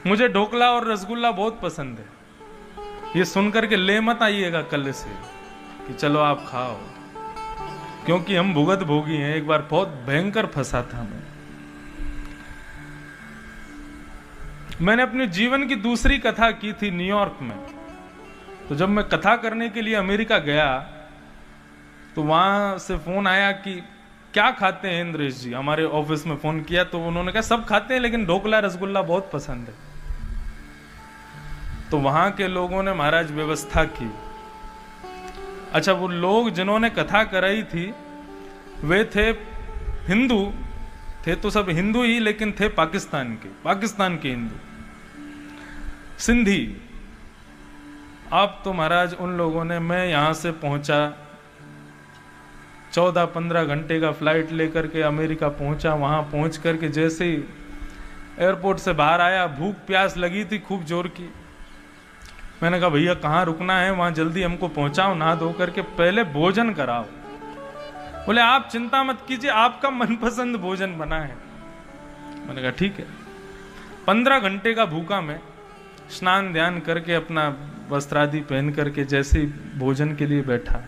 मुझे ढोकला और रसगुल्ला बहुत पसंद है। ये सुनकर के ले मत आइएगा कल से कि चलो आप खाओ, क्योंकि हम भुगत भोगी हैं। एक बार बहुत भयंकर फंसा था मैंने अपने जीवन की दूसरी कथा की थी न्यूयॉर्क में। तो जब मैं कथा करने के लिए अमेरिका गया तो वहां से फोन आया कि क्या खाते हैं इंद्रेश जी। हमारे ऑफिस में फोन किया तो उन्होंने कहा सब खाते हैं लेकिन ढोकला रसगुल्ला बहुत पसंद है। तो वहां के लोगों ने महाराज व्यवस्था की। अच्छा, वो लोग जिन्होंने कथा कराई थी वे थे हिंदू, थे तो सब हिंदू ही, लेकिन थे पाकिस्तान के हिंदू, सिंधी। अब तो महाराज उन लोगों ने, मैं यहां से पहुंचा 14-15 घंटे का फ्लाइट लेकर के अमेरिका पहुंचा। वहां पहुंच करके जैसे ही एयरपोर्ट से बाहर आया, भूख प्यास लगी थी खूब जोर की। मैंने कहा भैया कहाँ रुकना है, वहां जल्दी हमको पहुंचाओ, नहा धो करके पहले भोजन कराओ। बोले आप चिंता मत कीजिए, आपका मनपसंद भोजन बना है। मैंने कहा ठीक है। 15 घंटे का भूखा मैं, स्नान ध्यान करके अपना वस्त्रादि पहन करके जैसे ही भोजन के लिए बैठा,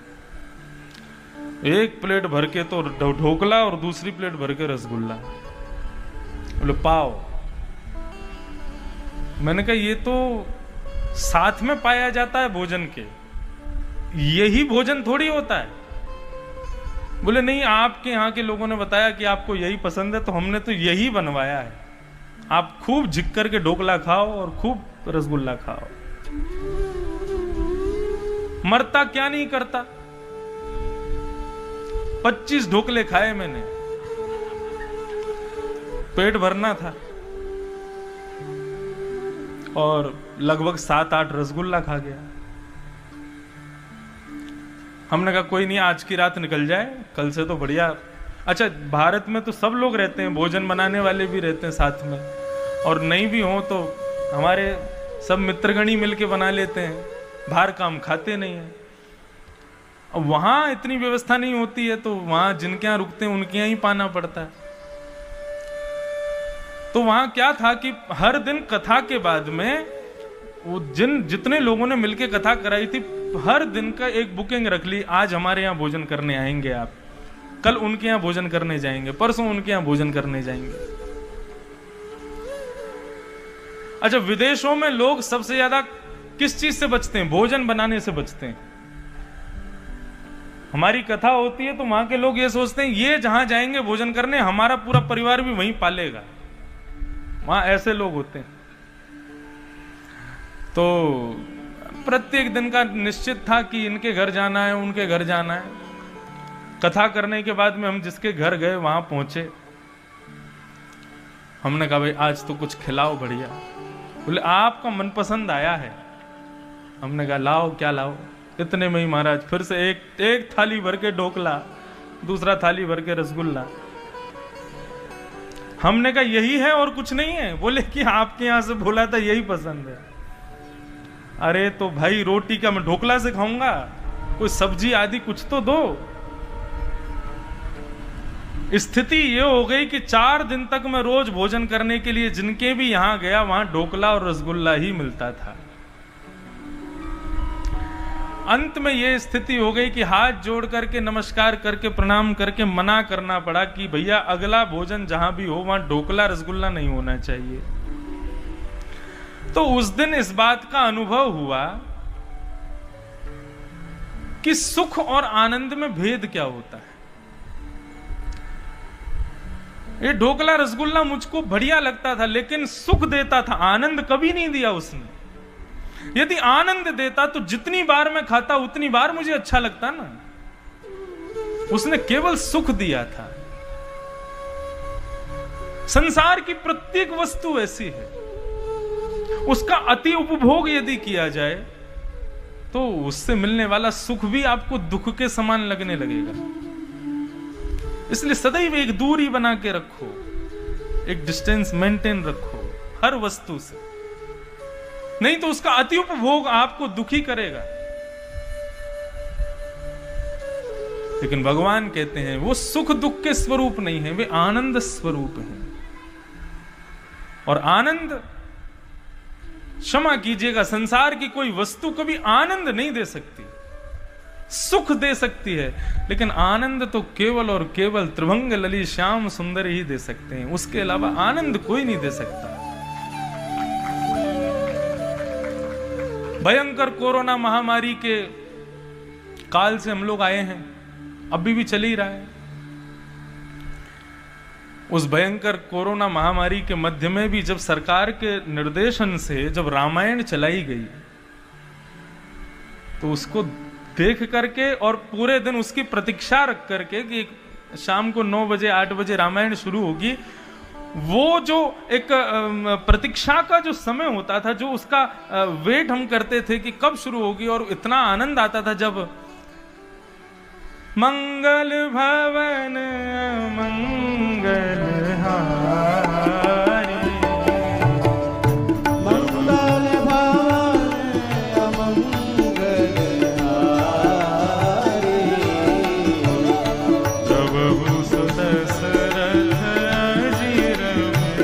एक प्लेट भर के तो ढोकला और दूसरी प्लेट भर के रसगुल्ला। बोले पाओ। मैंने कहा ये तो साथ में पाया जाता है भोजन के, यही भोजन थोड़ी होता है। बोले नहीं, आपके यहां के लोगों ने बताया कि आपको यही पसंद है तो हमने तो यही बनवाया है। आप खूब झिक करके ढोकला खाओ और खूब रसगुल्ला खाओ। मरता क्या नहीं करता। 25 ढोकले खाए मैंने, पेट भरना था, और लगभग 7-8 रसगुल्ला खा गया। हमने कहा कोई नहीं, आज की रात निकल जाए, कल से तो बढ़िया। अच्छा, भारत में तो सब लोग रहते हैं, भोजन बनाने वाले भी रहते हैं साथ में, और नहीं भी हो तो हमारे सब मित्रगणी मिलके बना लेते हैं, बाहर काम खाते नहीं है। अब वहां इतनी व्यवस्था नहीं होती है तो वहां जिनके यहां रुकते हैं उनके यहां ही पाना पड़ता है। तो वहां क्या था कि हर दिन कथा के बाद में वो जितने लोगों ने मिलके कथा कराई थी, हर दिन का एक बुकिंग रख ली। आज हमारे यहाँ भोजन करने आएंगे आप, कल उनके यहाँ भोजन करने जाएंगे, परसों उनके यहाँ भोजन करने जाएंगे। अच्छा, विदेशों में लोग सबसे ज्यादा किस चीज से बचते हैं? भोजन बनाने से बचते हैं। हमारी कथा होती है तो वहां के लोग ये सोचते हैं ये जहां जाएंगे भोजन करने, हमारा पूरा परिवार भी वहीं पालेगा। वहां ऐसे लोग होते हैं। तो प्रत्येक दिन का निश्चित था कि इनके घर जाना है, उनके घर जाना है। कथा करने के बाद में हम जिसके घर गए वहां पहुंचे। हमने कहा भाई आज तो कुछ खिलाओ बढ़िया। बोले आपका मनपसंद आया है। हमने कहा लाओ, क्या लाओ। इतने में ही महाराज फिर से एक थाली भर के ढोकला, दूसरा थाली भर के रसगुल्ला। हमने कहा यही है और कुछ नहीं है। बोले कि आपके यहां से बोला था यही पसंद है। अरे तो भाई रोटी क्या मैं ढोकला से खाऊंगा? कोई सब्जी आदि कुछ तो दो। स्थिति ये हो गई कि 4 दिन तक मैं रोज भोजन करने के लिए जिनके भी यहां गया वहां ढोकला और रसगुल्ला ही मिलता था। अंत में यह स्थिति हो गई कि हाथ जोड़ करके नमस्कार करके प्रणाम करके मना करना पड़ा कि भैया अगला भोजन जहां भी हो वहां ढोकला रसगुल्ला नहीं होना चाहिए। तो उस दिन इस बात का अनुभव हुआ कि सुख और आनंद में भेद क्या होता है। ये ढोकला रसगुल्ला मुझको बढ़िया लगता था लेकिन सुख देता था, आनंद कभी नहीं दिया उसने। यदि आनंद देता तो जितनी बार मैं खाता उतनी बार मुझे अच्छा लगता ना। उसने केवल सुख दिया था। संसार की प्रत्येक वस्तु ऐसी है, उसका अति उपभोग यदि किया जाए तो उससे मिलने वाला सुख भी आपको दुख के समान लगने लगेगा। इसलिए सदैव एक दूरी बना के रखो, एक डिस्टेंस मेंटेन रखो हर वस्तु से, नहीं तो उसका अति उपभोग आपको दुखी करेगा। लेकिन भगवान कहते हैं वो सुख दुख के स्वरूप नहीं है, वे आनंद स्वरूप हैं। और आनंद क्षमा कीजिएगा, संसार की कोई वस्तु कभी आनंद नहीं दे सकती, सुख दे सकती है, लेकिन आनंद तो केवल और केवल त्रिभंग ललित श्याम सुंदर ही दे सकते हैं, उसके अलावा आनंद कोई नहीं दे सकता। भयंकर कोरोना महामारी के काल से हम लोग आए हैं, अभी भी चल ही रहा है। उस भयंकर कोरोना महामारी के मध्य में भी जब सरकार के निर्देशन से जब रामायण चलाई गई, तो उसको देख करके और पूरे दिन उसकी प्रतीक्षा रख करके कि शाम को 9 बजे 8 बजे रामायण शुरू होगी, वो जो एक प्रतीक्षा का जो समय होता था, जो उसका वेट हम करते थे कि कब शुरू होगी, और इतना आनंद आता था जब मंगल भवन मंगल हारी, मंगल भवन मंगल हारी, जब दशरथ अजीर में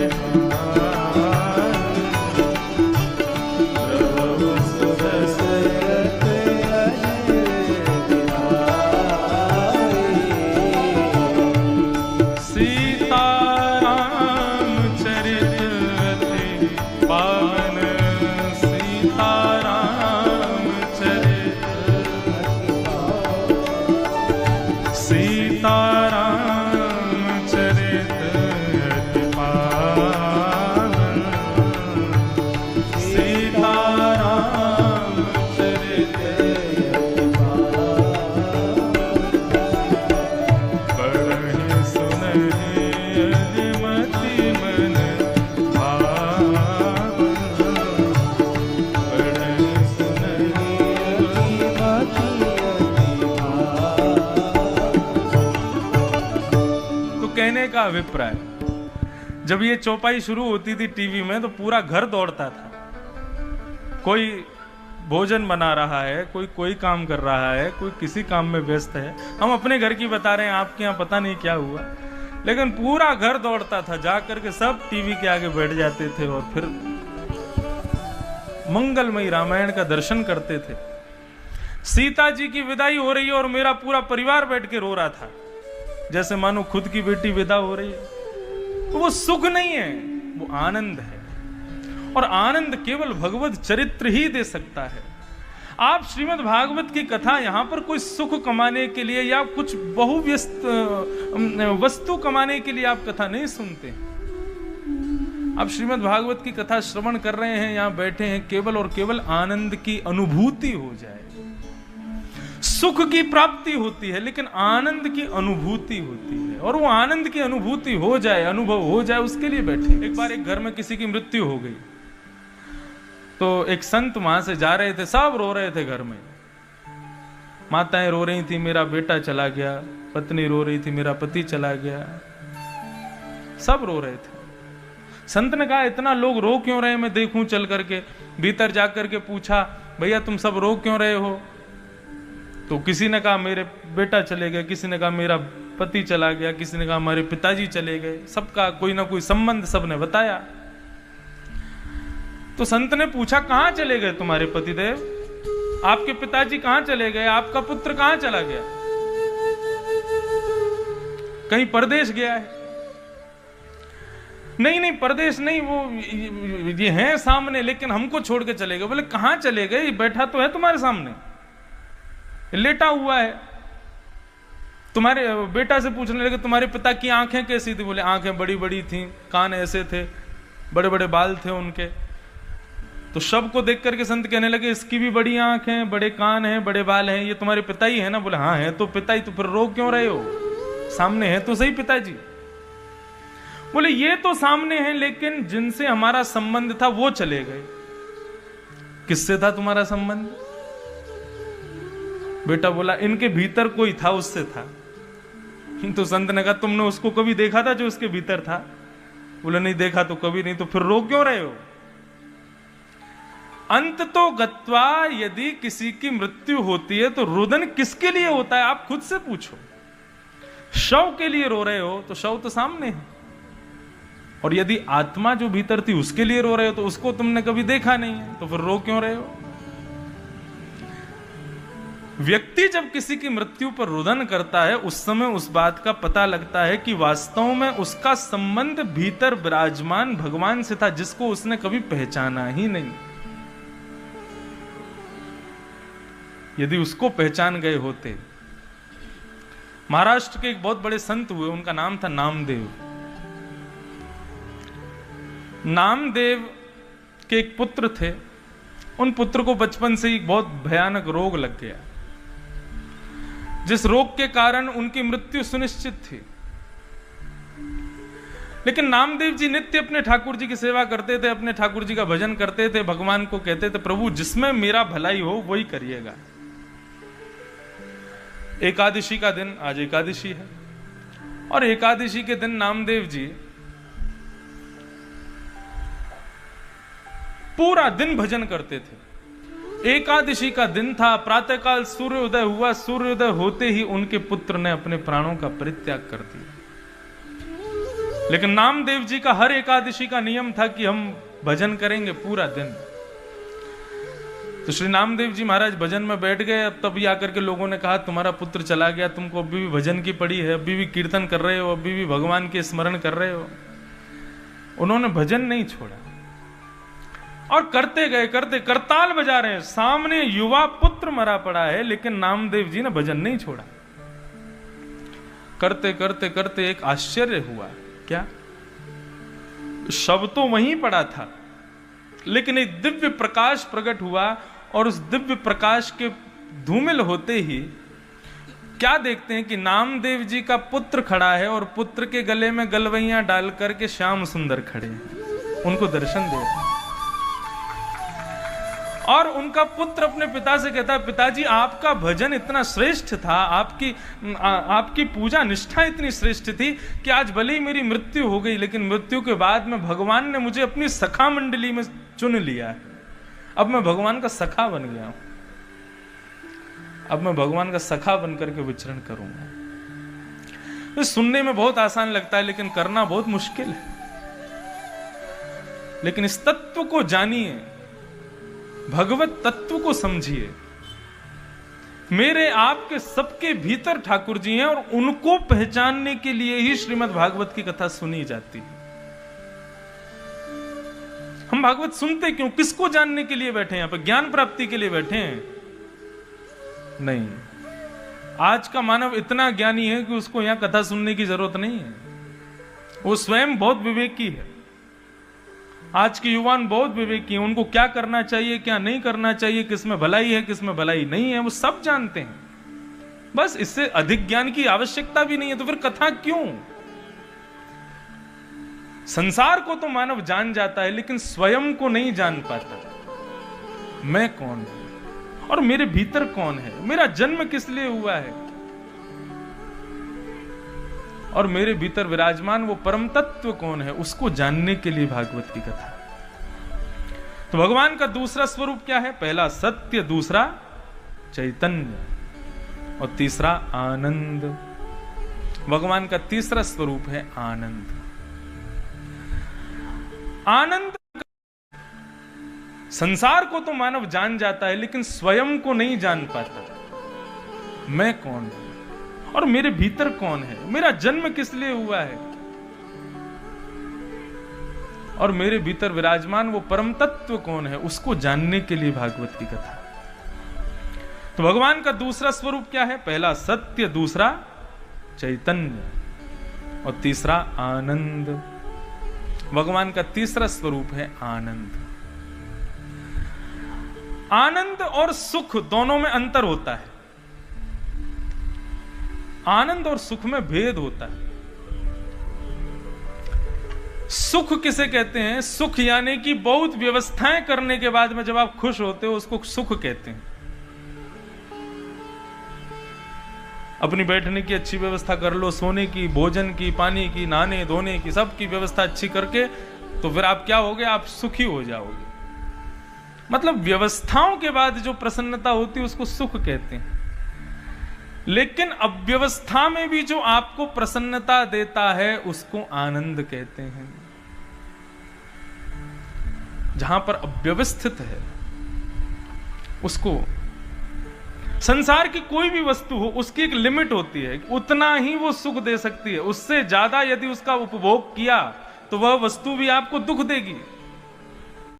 का अभिप्राय, जब ये चौपाई शुरू होती थी टीवी में तो पूरा घर दौड़ता था, कोई भोजन बना रहा है, कोई काम कर रहा है, कोई किसी काम में व्यस्त है। हम अपने घर की बता रहे हैं, आपके यहाँ पता नहीं क्या हुआ, लेकिन पूरा घर दौड़ता था, जा करके सब टीवी के आगे बैठ जाते थे और फिर मंगलमयी रामायण का दर्शन करते थे। सीता जी की विदाई हो रही है और मेरा पूरा परिवार बैठ के रो रहा था, जैसे मानो खुद की बेटी विदा हो रही है। तो वो सुख नहीं है, वो आनंद है, और आनंद केवल भगवत चरित्र ही दे सकता है। आप श्रीमद् भागवत की कथा यहां पर कोई सुख कमाने के लिए या कुछ बहुव्यस्त वस्तु कमाने के लिए आप कथा नहीं सुनते। आप श्रीमद् भागवत की कथा श्रवण कर रहे हैं, यहां बैठे हैं, केवल और केवल आनंद की अनुभूति हो जाए। सुख की प्राप्ति होती है, लेकिन आनंद की अनुभूति होती है, और वो आनंद की अनुभूति हो जाए, अनुभव हो जाए, उसके लिए बैठे। एक बार एक घर में किसी की मृत्यु हो गई, तो एक संत वहां से जा रहे थे, सब रो रहे थे घर में। माताएं रो रही थी, मेरा बेटा चला गया, पत्नी रो रही थी, मेरा पति चला गया, सब रो रहे थे। संत ने कहा, इतना लोग रो क्यों रहे, मैं देखूं चल करके। भीतर जाकर के पूछा, भैया तुम सब रो क्यों रहे हो? तो किसी ने कहा मेरे बेटा चले गए, किसी ने कहा मेरा पति चला गया, किसी ने कहा हमारे पिताजी चले गए। सबका कोई ना कोई संबंध सबने बताया। तो संत ने पूछा, कहां चले गए तुम्हारे पतिदेव? आपके पिताजी कहां चले गए? आपका पुत्र कहां चला गया? कहीं परदेश गया है? नहीं परदेश नहीं, वो ये हैं सामने, लेकिन हमको छोड़ के चले गए। बोले कहां चले गए? बैठा तो है तुम्हारे सामने, लेटा हुआ है। तुम्हारे बेटा से पूछने लगे, तुम्हारे पिता की आंखें कैसी थी? बोले आंखें बड़ी बड़ी थी, कान ऐसे थे, बड़े बड़े बाल थे उनके। तो शव को देख करके संत कहने लगे, इसकी भी बड़ी आंख हैं, बड़े कान हैं, बड़े बाल हैं, ये तुम्हारे पिता ही है ना? बोले हाँ है तो पिता ही। तो फिर रो क्यों रहे हो? सामने है तो सही पिताजी। बोले ये तो सामने है, लेकिन जिनसे हमारा संबंध था वो चले गए। किससे था तुम्हारा संबंध? बेटा बोला इनके भीतर कोई था, उससे था। तो संत ने कहा, तुमने उसको कभी देखा था जो उसके भीतर था? बोले नहीं देखा तो कभी नहीं। तो फिर रो क्यों रहे हो? अंत तो गत्वा, यदि किसी की मृत्यु होती है तो रुदन किसके लिए होता है? आप खुद से पूछो। शव के लिए रो रहे हो तो शव तो सामने है, और यदि आत्मा जो भीतर थी उसके लिए रो रहे हो तो उसको तुमने कभी देखा नहीं है, तो फिर रो क्यों रहे हो? व्यक्ति जब किसी की मृत्यु पर रुदन करता है उस समय उस बात का पता लगता है कि वास्तव में उसका संबंध भीतर विराजमान भगवान से था, जिसको उसने कभी पहचाना ही नहीं। यदि उसको पहचान गए होते। महाराष्ट्र के एक बहुत बड़े संत हुए, उनका नाम था नामदेव। नामदेव के एक पुत्र थे। उन पुत्र को बचपन से ही बहुत भयानक रोग लग गया, जिस रोग के कारण उनकी मृत्यु सुनिश्चित थी। लेकिन नामदेव जी नित्य अपने ठाकुर जी की सेवा करते थे, अपने ठाकुर जी का भजन करते थे, भगवान को कहते थे प्रभु जिसमें मेरा भलाई हो वही करिएगा। एकादशी का दिन, आज एकादशी है, और एकादशी के दिन नामदेव जी पूरा दिन भजन करते थे। एकादशी का दिन था, प्रातःकाल सूर्योदय हुआ, सूर्योदय होते ही उनके पुत्र ने अपने प्राणों का परित्याग कर दिया। लेकिन नामदेव जी का हर एकादशी का नियम था कि हम भजन करेंगे पूरा दिन। तो श्री नामदेव जी महाराज भजन में बैठ गए। अब तभी आकर के लोगों ने कहा तुम्हारा पुत्र चला गया, तुमको अभी भी भजन की पड़ी है, अभी भी कीर्तन कर रहे हो, अभी भी भगवान के स्मरण कर रहे हो। उन्होंने भजन नहीं छोड़ा और करते गए, करते करताल बजा रहे हैं, सामने युवा पुत्र मरा पड़ा है, लेकिन नामदेव जी ने भजन नहीं छोड़ा। करते करते करते एक आश्चर्य हुआ। क्या? शव तो वहीं पड़ा था, लेकिन एक दिव्य प्रकाश प्रकट हुआ, और उस दिव्य प्रकाश के धूमिल होते ही क्या देखते हैं कि नामदेव जी का पुत्र खड़ा है, और पुत्र के गले में गलवैयां डाल करके श्याम सुंदर खड़े हैं, उनको दर्शन दे। और उनका पुत्र अपने पिता से कहता है पिताजी आपका भजन इतना श्रेष्ठ था, आपकी पूजा निष्ठा इतनी श्रेष्ठ थी कि आज भले ही मेरी मृत्यु हो गई, लेकिन मृत्यु के बाद में भगवान ने मुझे अपनी सखा मंडली में चुन लिया है। अब मैं भगवान का सखा बन गया हूं, अब मैं भगवान का सखा बनकर के विचरण करूंगा। तो सुनने में बहुत आसान लगता है, लेकिन करना बहुत मुश्किल है। लेकिन इस तत्व को जानिए, भगवत तत्व को समझिए। मेरे आपके सबके भीतर ठाकुर जी हैं, और उनको पहचानने के लिए ही श्रीमद् भागवत की कथा सुनी जाती है। हम भागवत सुनते क्यों? किसको जानने के लिए बैठे हैं? यहां पर ज्ञान प्राप्ति के लिए बैठे हैं? नहीं। आज का मानव इतना ज्ञानी है कि उसको यहां कथा सुनने की जरूरत नहीं है। वो स्वयं बहुत विवेकी है। आज के युवान बहुत विवेकी हैं। उनको क्या करना चाहिए, क्या नहीं करना चाहिए, किसमें भलाई है, किसमें भलाई नहीं है, वो सब जानते हैं। बस इससे अधिक ज्ञान की आवश्यकता भी नहीं है, तो फिर कथा क्यों? संसार को तो मानव जान जाता है, लेकिन स्वयं को नहीं जान पाता। मैं कौन हूं और मेरे भीतर कौन है, मेरा जन्म किस लिए हुआ है, और मेरे भीतर विराजमान वो परम तत्व कौन है, उसको जानने के लिए भागवत की कथा। तो भगवान का दूसरा स्वरूप क्या है? पहला सत्य, दूसरा चैतन्य, और तीसरा आनंद। भगवान का तीसरा स्वरूप है आनंद। आनंद संसार को तो मानव जान जाता है, लेकिन स्वयं को नहीं जान पाता। मैं कौन हूं और मेरे भीतर कौन है, मेरा जन्म किस लिए हुआ है, और मेरे भीतर विराजमान वो परम तत्व कौन है, उसको जानने के लिए भागवत की कथा। तो भगवान का दूसरा स्वरूप क्या है? पहला सत्य, दूसरा चैतन्य, और तीसरा आनंद। भगवान का तीसरा स्वरूप है आनंद। आनंद और सुख दोनों में अंतर होता है। आनंद और सुख में भेद होता है। सुख किसे कहते हैं? सुख यानी कि बहुत व्यवस्थाएं करने के बाद में जब आप खुश होते हो, उसको सुख कहते हैं। अपनी बैठने की अच्छी व्यवस्था कर लो, सोने की, भोजन की, पानी की, नहाने धोने की, सबकी व्यवस्था अच्छी करके, तो फिर आप क्या होगे? आप सुखी हो जाओगे। मतलब व्यवस्थाओं के बाद जो प्रसन्नता होती है उसको सुख कहते हैं। लेकिन अव्यवस्था में भी जो आपको प्रसन्नता देता है उसको आनंद कहते हैं। जहां पर अव्यवस्थित है, उसको संसार की कोई भी वस्तु हो उसकी एक लिमिट होती है, उतना ही वो सुख दे सकती है। उससे ज्यादा यदि उसका उपभोग किया तो वह वस्तु भी आपको दुख देगी।